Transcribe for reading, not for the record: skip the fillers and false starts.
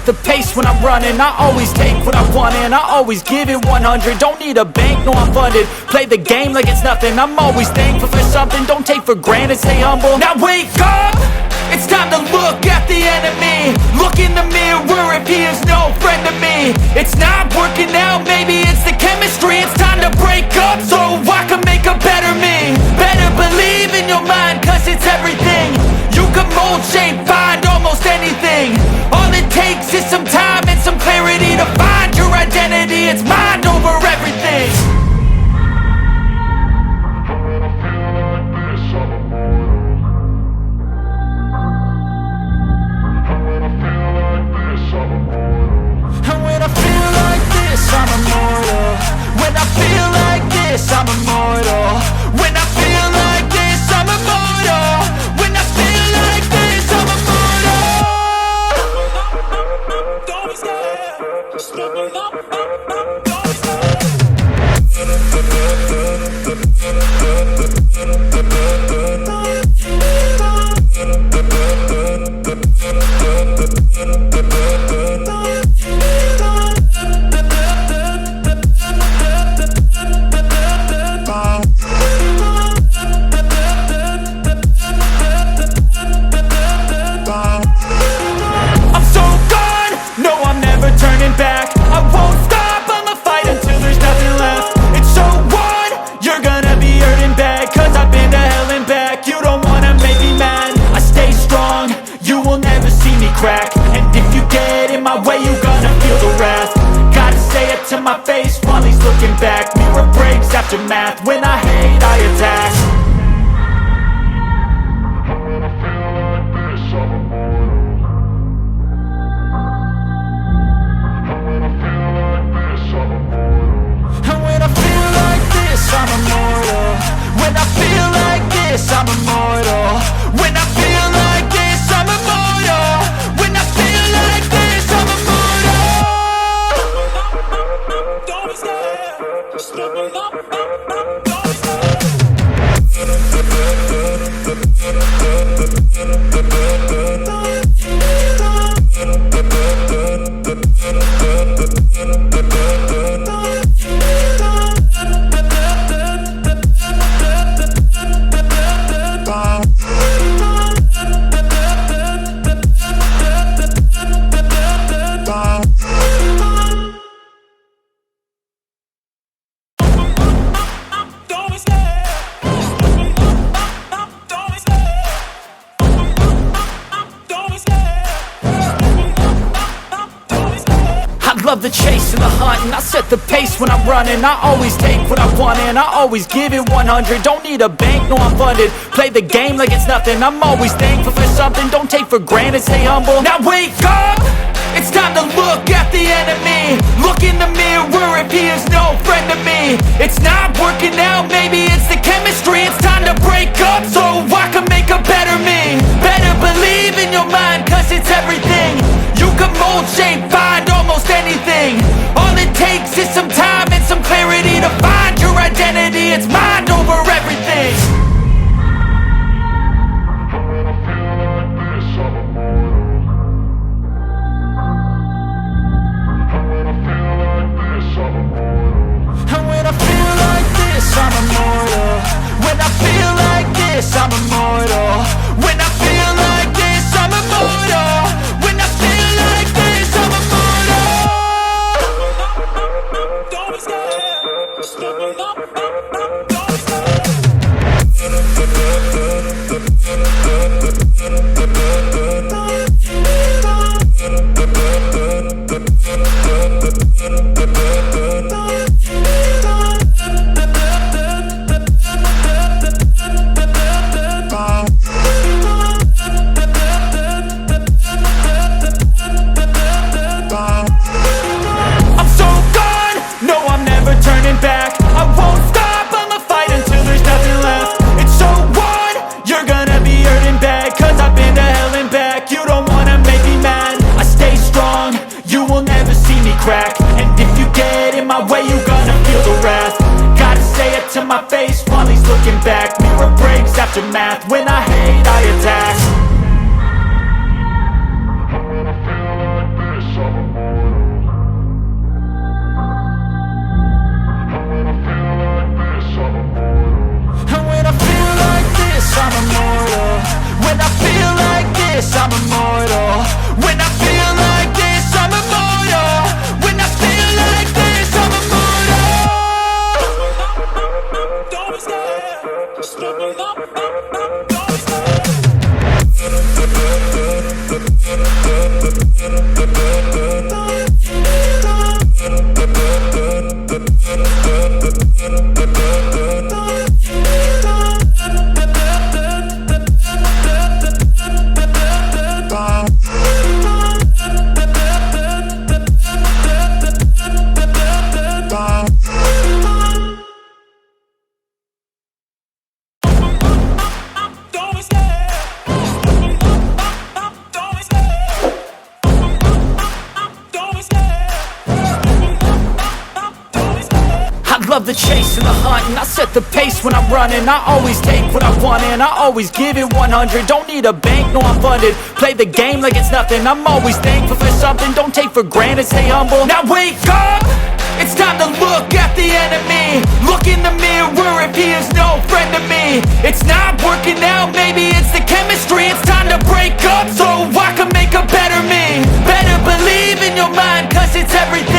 set the pace when I'm running. I always take what I want and I always give it 100. Don't need a bank, no I'm funded. Play the game like it's nothing. I'm always thankful for something. Don't take for granted, stay humble. Now wake up! It's time to look at the enemy. Look in the mirror if he is no friend to me. It's not working out, maybe it's the chemistry. It's time to break up so I can make a better me. Better believe in your mind, cause it's everything. You can mold, shape, find almost anything. All it takes is some time and some clarity to find your identity. It's mind over everything. I'm immortal. When I feel like this, I'm immortal. When I feel like this, I'm immortal. When I feel like this, I'm immortal. Don't be scared. Just look me up. Don't be scared. And if you get in my way, you gonna feel the wrath. Gotta say it to my face while he's looking back. Mirror breaks after math. When I hate, I attack. When I feel like this, I'm immortal. When I feel like this, I'm immortal. When I feel like this, I'm immortal. When I feel like this, I'm immortal. When I feel like this, I'm immortal. When I feel like this, I'm immortal. Don't be scared. Just look me up. Don't be scared. Love the chase and the hunt, and I set the pace when I'm running. I always take what I want and I always give it 100. Don't need a bank, no I'm funded. Play the game like it's nothing. I'm always thankful for something. Don't take for granted, stay humble. Now wake up! It's time to look at the enemy. Look in the mirror if he is no friend to me. It's not working out, maybe it's the chemistry. It's time to break up so I can make a better me. Better believe in your mind, cause it's everything. You can mold, shape, find almost anything. All it takes is some time and some clarity to find your identity. It's mind over everything. When I feel like this, I'm immortal. When I feel like this, I'm immortal. When I feel like this, I'm immortal. When I feel like this, I'm immortal. When I feel like this, I'm immortal. When I feel like this, I'm immortal. Don't be scared. Just look me up. Don't be scared. Crack, and if you get the chase and the hunt, and I set the pace when I'm running. I always take what I want and I always give it 100. Don't need a bank, no I'm funded. Play the game like it's nothing. I'm always thankful for something. Don't take for granted, stay humble. Now wake up! It's time to look at the enemy. Look in the mirror if he is no friend to me. It's not working out, maybe it's the chemistry. It's time to break up so I can make a better me. Better believe in your mind, cause it's everything.